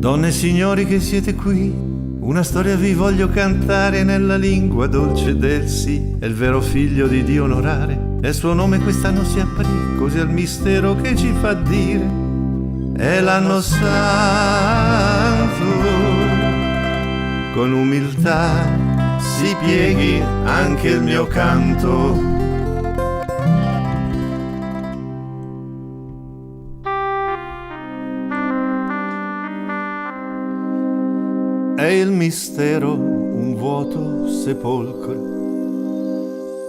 Donne e signori che siete qui, una storia vi voglio cantare nella lingua dolce del sì, è il vero figlio di Dio onorare, e il suo nome quest'anno si aprì, così al mistero che ci fa dire, è l'anno santo. Con umiltà si pieghi anche il mio canto. È il mistero, un vuoto sepolcro,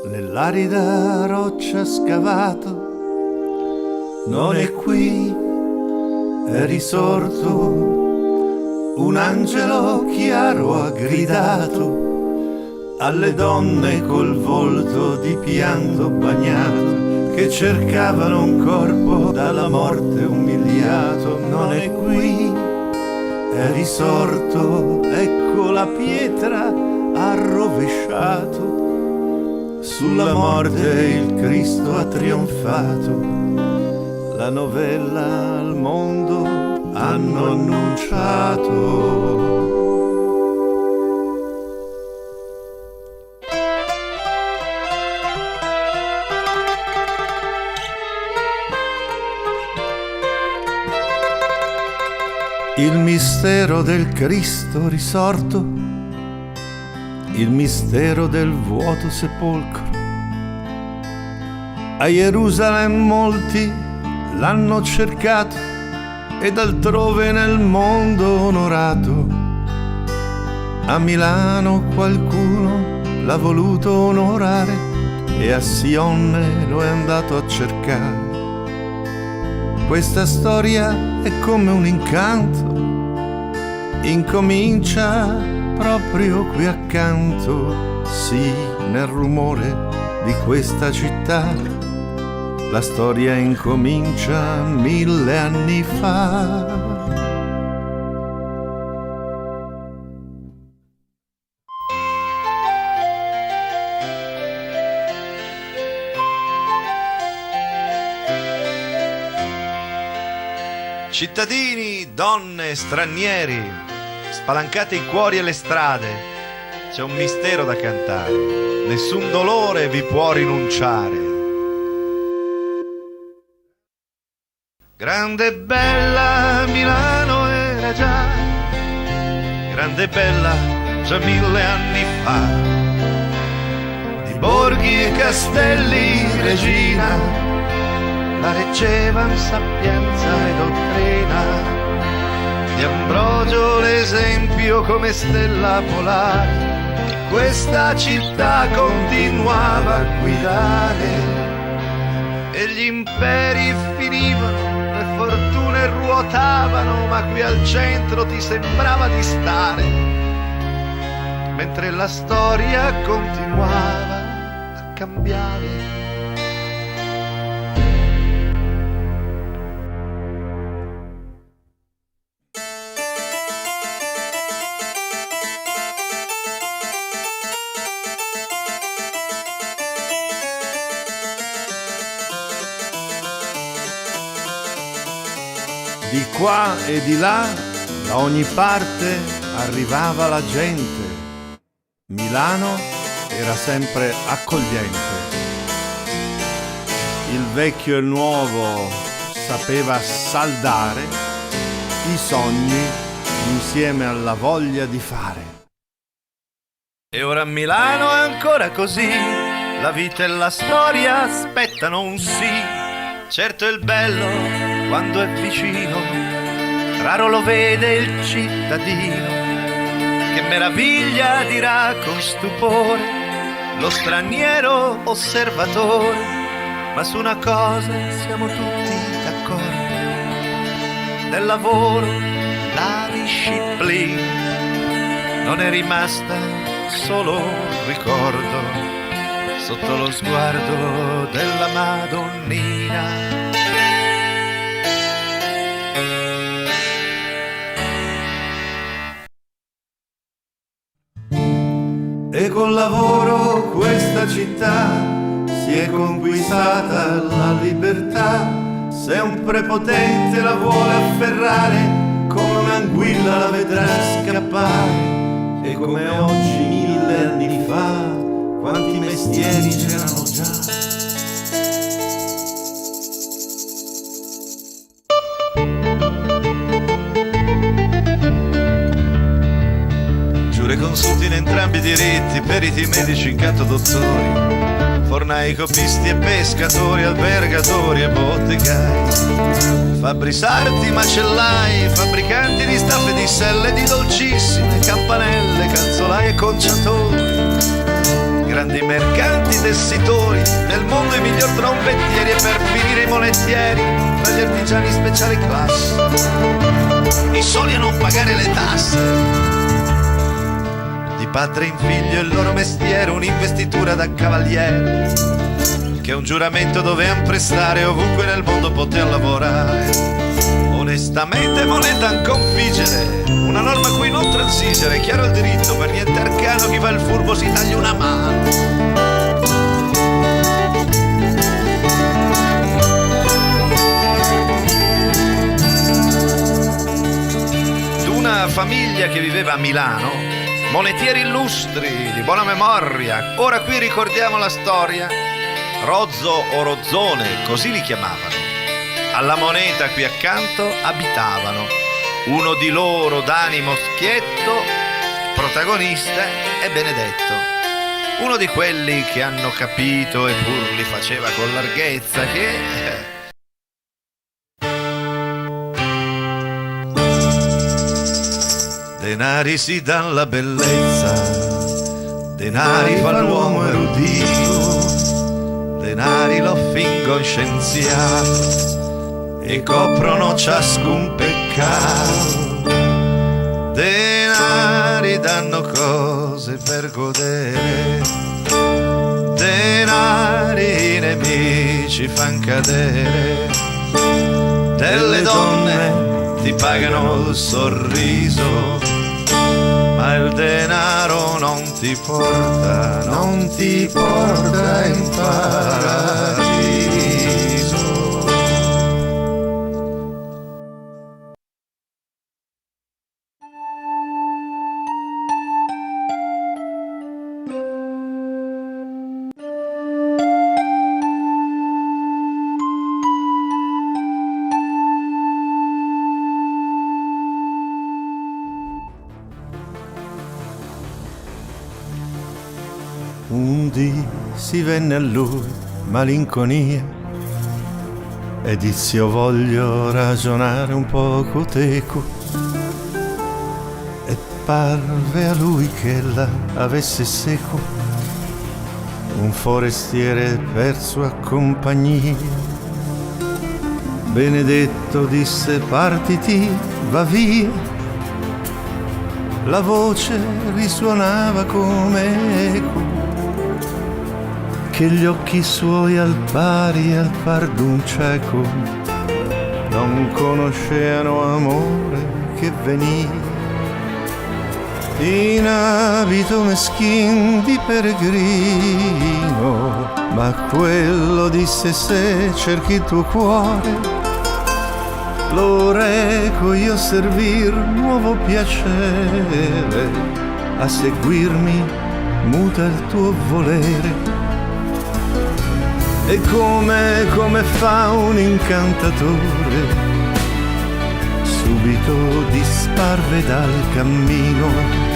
nell'arida roccia scavato. Non è qui, è risorto, un angelo chiaro ha gridato alle donne col volto di pianto bagnato, che cercavano un corpo dalla morte umiliato. Non è qui, è risorto, ecco la pietra ha rovesciato, sulla morte il Cristo ha trionfato, la novella al mondo hanno annunciato. Il mistero del Cristo risorto, il mistero del vuoto sepolcro. A Gerusalemme molti l'hanno cercato ed altrove nel mondo onorato. A Milano qualcuno l'ha voluto onorare e a Sion lo è andato a cercare. Questa storia è come un incanto, incomincia proprio qui accanto, sì, nel rumore di questa città. La storia incomincia 1000 anni fa. Cittadini, donne, stranieri, spalancate i cuori e le strade, c'è un mistero da cantare, nessun dolore vi può rinunciare. Grande e bella Milano era già, grande e bella già 1000 anni fa, di borghi e castelli regina, la reggevan sapienza e dottrina, di Ambrogio l'esempio come stella polare, questa città continuava a guidare, e gli imperi finivano, le fortune ruotavano, ma qui al centro ti sembrava di stare, mentre la storia continuava a cambiare. Di qua e di là, da ogni parte arrivava la gente. Milano era sempre accogliente. Il vecchio e il nuovo sapeva saldare i sogni insieme alla voglia di fare. E ora a Milano è ancora così, la vita e la storia aspettano un sì. Certo è il bello quando è vicino, raro lo vede il cittadino, che meraviglia dirà con stupore lo straniero osservatore, ma su una cosa siamo tutti d'accordo, del lavoro la disciplina non è rimasta solo un ricordo sotto lo sguardo della Madonnina. E col lavoro questa città si è conquistata la libertà. Se un prepotente la vuole afferrare come un un'anguilla la vedrà scappare. E come oggi 1000 anni fa, quanti mestieri c'erano già. Giureconsulti in entrambi i diritti, periti medici in canto dottori, fornai, copisti e pescatori, albergatori e bottegai, fabbri sarti, macellai, fabbricanti di staffe di selle, di dolcissime, campanelle, calzolai e conciatori, grandi mercanti, tessitori, nel mondo i miglior trombettieri e per finire i monettieri, tra gli artigiani speciali classe, i soli a non pagare le tasse. Di padre in figlio il loro mestiere, un'investitura da cavaliere, che un giuramento dovean prestare, ovunque nel mondo potean lavorare. Onestamente monetan configere, una norma a cui non transigere, chiaro il diritto, per niente arcano, chi fa il furbo si taglia una mano. D'una famiglia che viveva a Milano, monetieri illustri, di buona memoria, ora qui ricordiamo la storia. Rozzo o Rozzone, così li chiamavano. Alla moneta qui accanto abitavano. Uno di loro d'animo schietto, protagonista è Benedetto. Uno di quelli che hanno capito e pur li faceva con larghezza che... Denari si dan la bellezza, denari fa l'uomo erudito, denari lo fingon scienziato e coprono ciascun peccato. Denari danno cose per godere, denari i nemici fan cadere, delle donne ti pagano il sorriso, ma il denaro non ti porta in paradiso. Un dì si venne a lui malinconia e disse: voglio ragionare un poco teco. E parve a lui che ella avesse seco un forestiere per sua compagnia. Benedetto disse: partiti, va via. La voce risuonava come eco, che gli occhi suoi al par d'un cieco non conosceano amore che venia. In abito meschin di peregrino, ma quello disse: se cerchi il tuo cuore, lo reco io a servir nuovo piacere, a seguirmi muta il tuo volere. E come fa un incantatore, subito disparve dal cammino.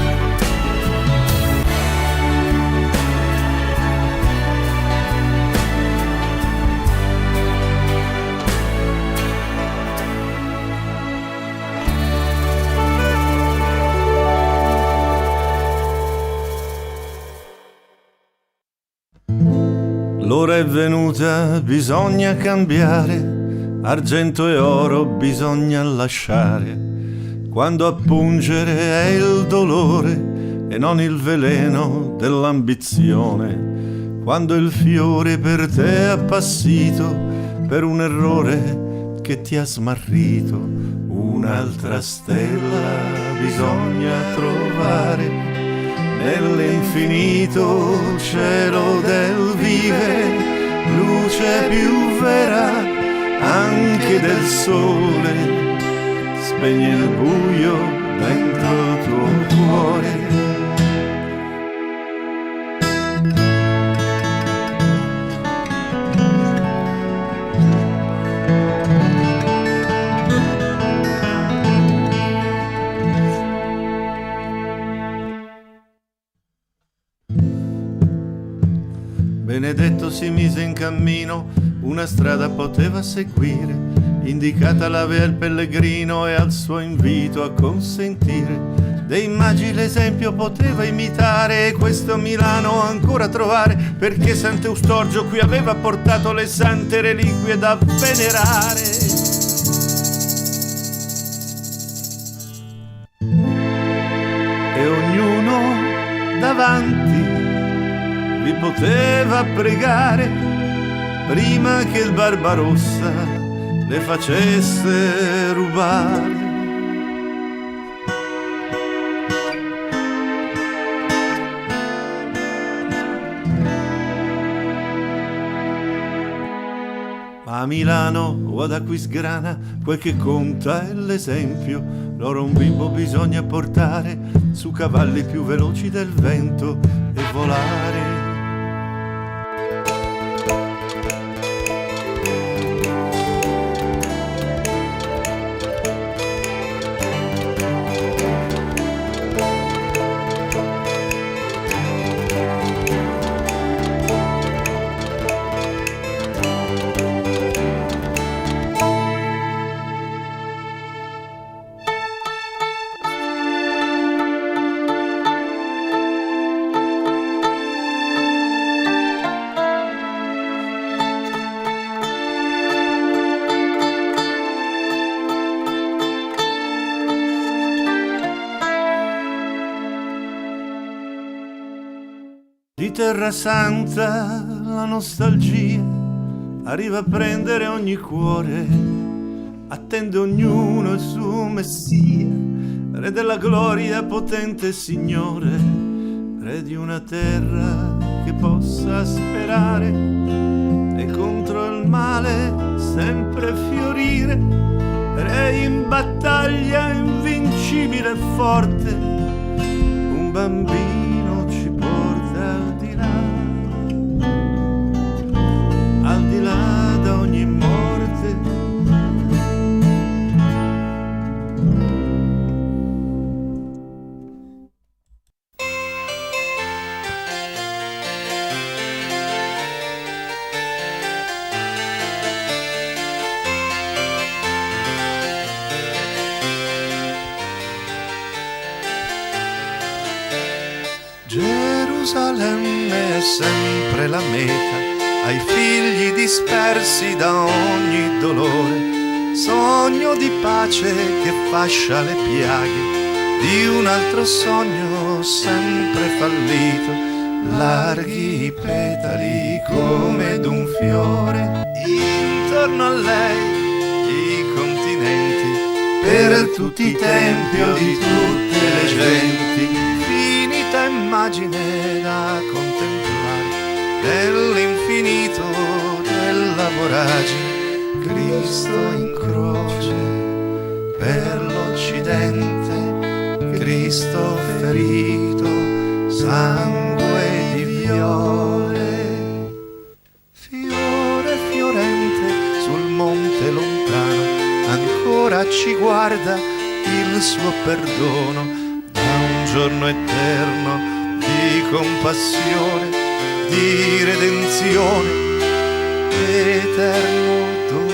L'ora è venuta, bisogna cambiare, argento e oro bisogna lasciare, quando a pungere è il dolore e non il veleno dell'ambizione, quando il fiore per te è appassito per un errore che ti ha smarrito, un'altra stella bisogna trovare nell'infinito cielo del vivere, luce più vera anche del sole, spegne il buio dentro il tuo cuore. Benedetto si mise in cammino, una strada poteva seguire, indicata l'avea il pellegrino e al suo invito a consentire. Dei magi l'esempio poteva imitare e questo Milano ancora trovare, perché Sant'Eustorgio qui aveva portato le sante reliquie da venerare. E ognuno davanti vi poteva pregare prima che il Barbarossa le facesse rubare. Ma a Milano o ad Aquisgrana quel che conta è l'esempio. Loro un bimbo bisogna portare su cavalli più veloci del vento e volare. Di Terra Santa la nostalgia arriva a prendere ogni cuore, attende ognuno il suo Messia, Re della gloria, potente Signore, Re di una terra che possa sperare e contro il male sempre fiorire, Re in battaglia invincibile e forte, un bambino ci porta al di là da ogni morte. Gerusalemme è sempre la meta ai figli dispersi da ogni dolore, sogno di pace che fascia le piaghe di un altro sogno sempre fallito, larghi i petali come d'un fiore, intorno a lei i continenti, per tutti i tempi o di tutte le genti, finita immagine da contemplare, nell'infinito della voragine, Cristo in croce per l'Occidente, Cristo ferito, sangue di viole, fiore fiorente sul monte lontano, ancora ci guarda il suo perdono, da un giorno eterno di compassione, di redenzione, eterno dono.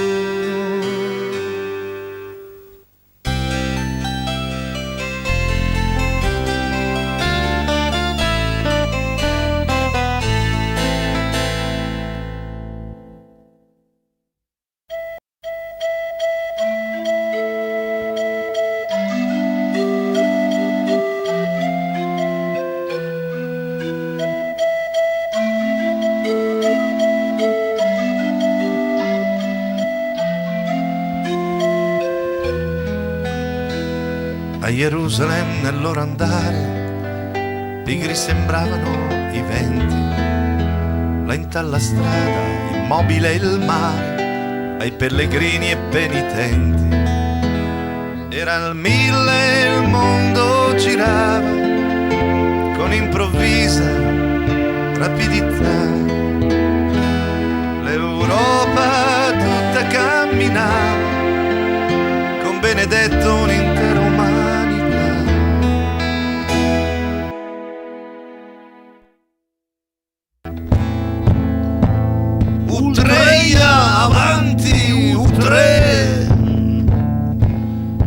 A Gerusalemme nel loro andare, pigri sembravano i venti, lenta la strada, immobile il mare, ai pellegrini e penitenti. Era il 1000, il mondo girava con improvvisa rapidità. L'Europa tutta camminava con benedetto un'intera umanità. Utreia, avanti, Utre!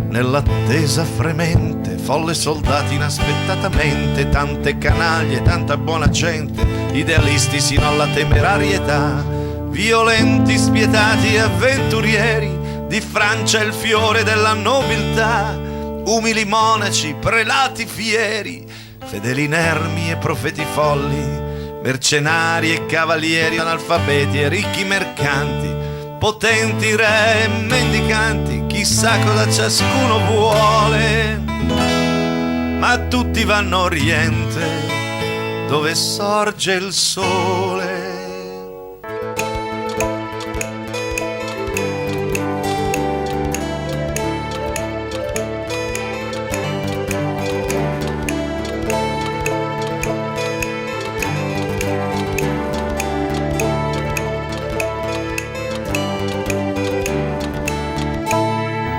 Nell'attesa fremente, folle soldati inaspettatamente, tante canaglie, tanta buona gente, idealisti sino alla temerarietà, violenti, spietati e avventurieri, di Francia il fiore della nobiltà, umili monaci, prelati fieri, fedeli inermi e profeti folli, mercenari e cavalieri, analfabeti e ricchi mercanti, potenti re e mendicanti, chissà cosa ciascuno vuole, ma tutti vanno a Oriente, dove sorge il sole.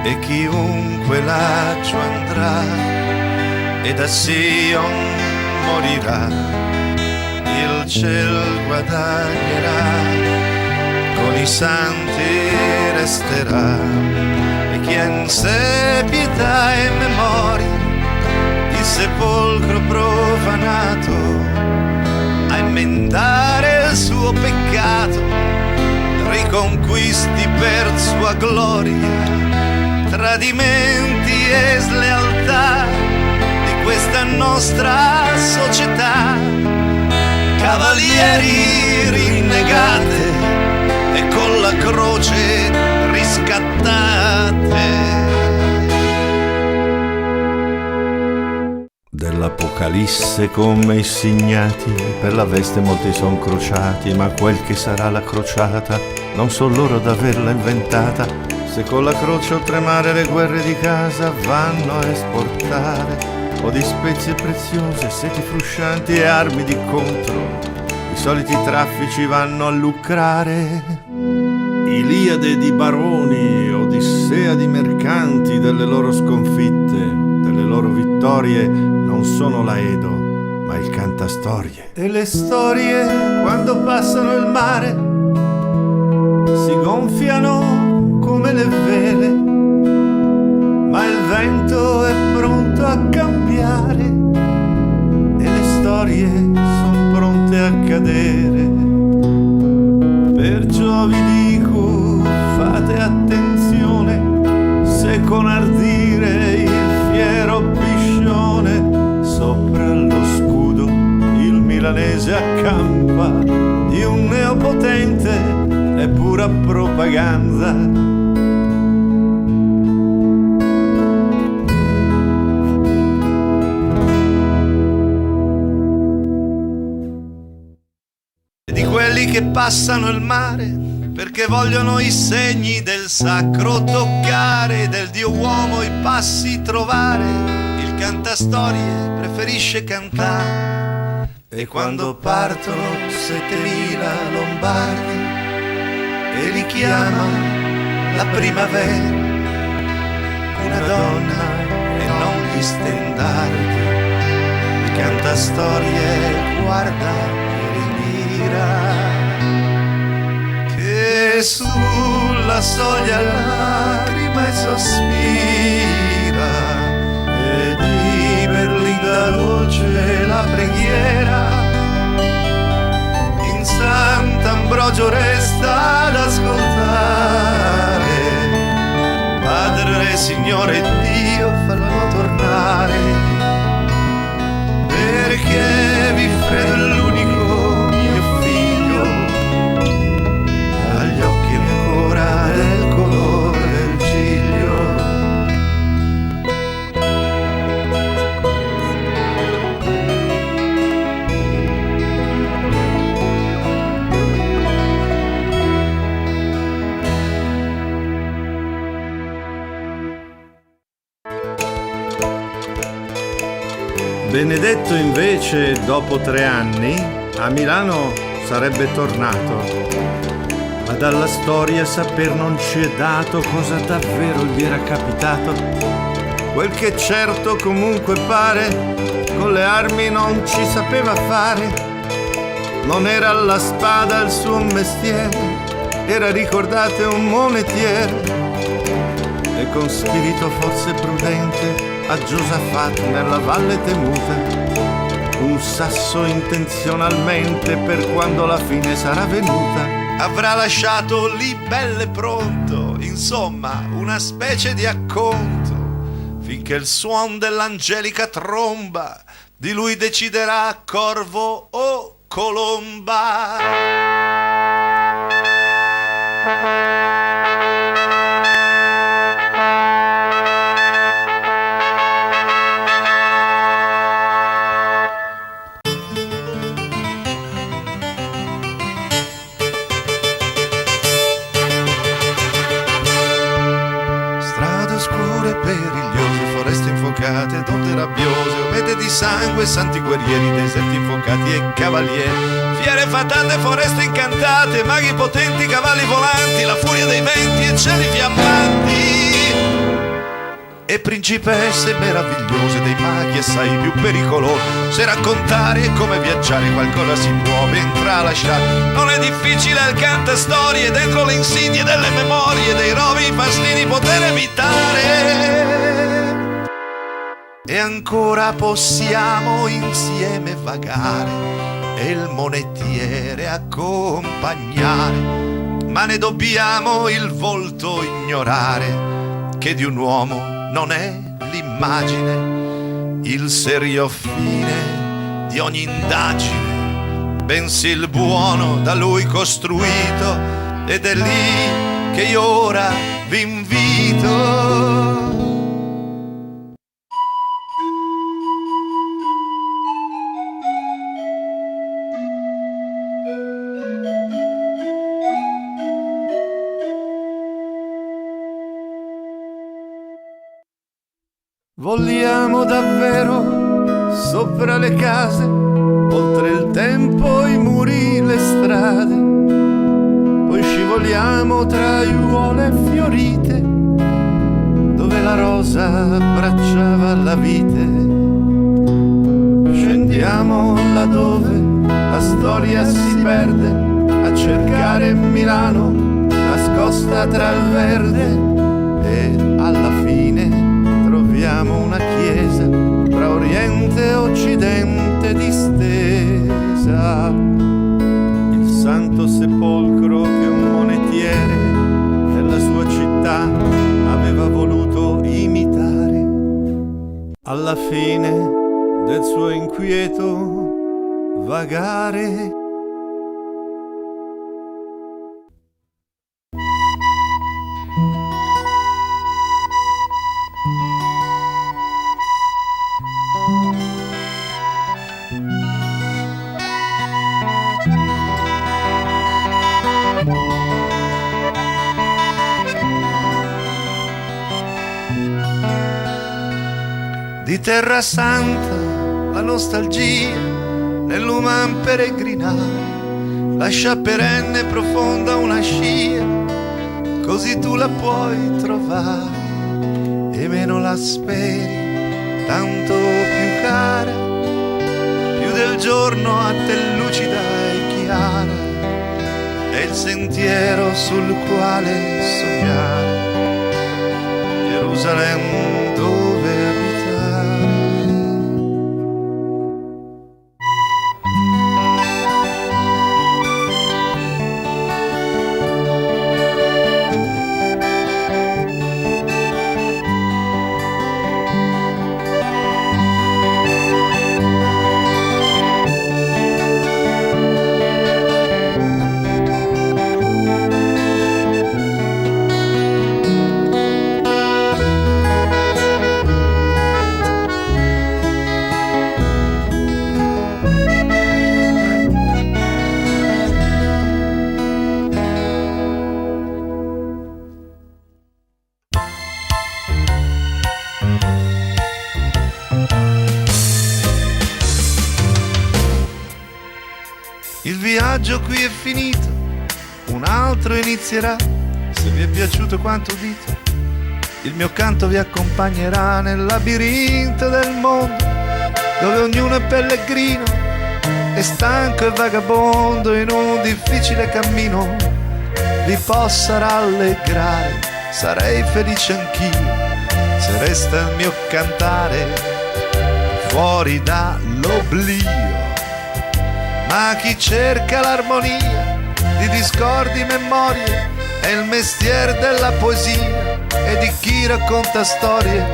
E chiunque laggiù andrà e da Sion morirà, il ciel guadagnerà, con i santi resterà. E chi ha in sé pietà e memoria, il sepolcro profanato, a emendare il suo peccato, riconquisti per sua gloria, tradimenti e slealtà di questa nostra società, cavalieri rinnegate e con la croce riscattate. Dell'Apocalisse come i signati, per la veste molti son crociati, ma quel che sarà la crociata non son loro ad averla inventata. Se con la croce oltremare le guerre di casa vanno a esportare, o di spezie preziose, seti fruscianti e armi di contro, i soliti traffici vanno a lucrare. Iliade di baroni, odissea di mercanti, delle loro sconfitte, delle loro vittorie, non sono la Edo, ma il cantastorie. E le storie, quando passano il mare, si gonfiano come le vele, ma il vento è pronto a cambiare e le storie son pronte a cadere. Perciò vi dico, fate attenzione, se con ardire il fiero piscione sopra lo scudo il milanese accampa, di un neopotente è pura propaganda. Quelli che passano il mare perché vogliono i segni del sacro toccare, del Dio uomo i passi trovare, il cantastorie preferisce cantare. E quando partono 7000 lombardi e li chiama la primavera, una donna e non gli stendardi, il cantastorie guarda che sulla soglia lacrima e sospira, e di Berlin da dolce la preghiera, in Sant'Ambrogio resta ad ascoltare, Padre, Signore Dio, fallo tornare, perché vi fredo l'unico mio figlio, agli occhi ancora del colore del ciglio. Benedetto invece, dopo 3 anni, a Milano sarebbe tornato, ma dalla storia saper non ci è dato cosa davvero gli era capitato. Quel che certo comunque pare, con le armi non ci sapeva fare. Non era la spada il suo mestiere, era, ricordate, un monetiere. E con spirito forse prudente a Giosafat nella valle temuta un sasso intenzionalmente, per quando la fine sarà venuta, avrà lasciato lì belle pronto, insomma una specie di acconto, finché il suon dell'angelica tromba di lui deciderà corvo o colomba. Perigliose, foreste infuocate, donde rabbiose, omete di sangue, santi guerrieri, deserti infuocati e cavalieri, fiere fatate, foreste incantate, maghi potenti, cavalli volanti, la furia dei venti e cieli fiammanti, e principesse meravigliose dei maghi assai più pericolosi. Se raccontare come viaggiare qualcosa si può ben tralasciare, non è difficile il cantastorie, dentro le insidie delle memorie dei rovi fastidi poter evitare. E ancora possiamo insieme vagare e il monetiere accompagnare, ma ne dobbiamo il volto ignorare, che di un uomo non è l'immagine il serio fine di ogni indagine, bensì il buono da lui costruito, ed è lì che io ora vi invito. Vogliamo davvero sopra le case, oltre il tempo, i muri, le strade, poi scivoliamo tra aiuole fiorite, dove la rosa abbracciava la vite. Scendiamo laddove la storia si perde, a cercare Milano nascosta tra il verde, e alla fine troviamo una chiesa tra oriente e occidente distesa, il santo sepolcro che un monetiere nella sua città aveva voluto imitare. Alla fine del suo inquieto vagare, di Terra Santa la nostalgia nell'uman peregrinare lascia perenne e profonda una scia, così tu la puoi trovare e meno la speri, tanto più cara, più del giorno a te lucida e chiara, è il sentiero sul quale sognare Gerusalemme dove abitare. Il viaggio qui è finito, un altro inizierà. Se vi è piaciuto quanto udite, il mio canto vi accompagnerà nel labirinto del mondo, dove ognuno è pellegrino, è stanco e vagabondo in un difficile cammino. Vi possa rallegrare, sarei felice anch'io, se resta il mio cantare fuori dall'oblio. Ma chi cerca l'armonia di discordi memorie è il mestiere della poesia, e di chi racconta storie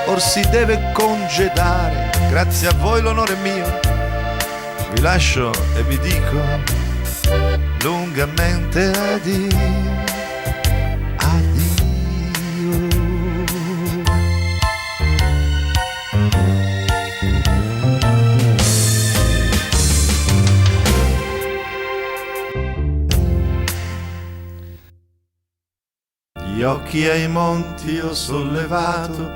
or si deve congedare. Grazie a voi l'onore è mio, vi lascio e vi dico lungamente addio. Gli occhi ai monti ho sollevato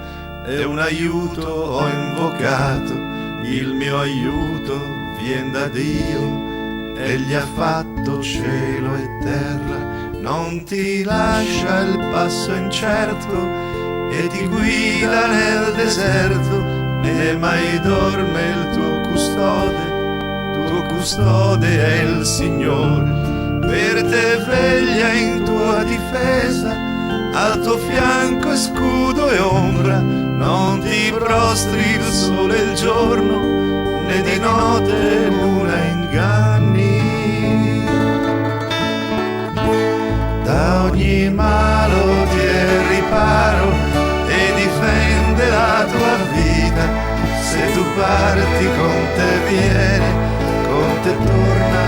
e un aiuto ho invocato. Il mio aiuto vien da Dio, egli ha fatto cielo e terra. Non ti lascia il passo incerto e ti guida nel deserto, né mai dorme il tuo custode è il Signore. Per te veglia in tua difesa, al tuo fianco è scudo e ombra. Non ti prostri il sole e il giorno, né di notte luna inganni. Da ogni malo ti è riparo e difende la tua vita. Se tu parti con te viene, con te torna.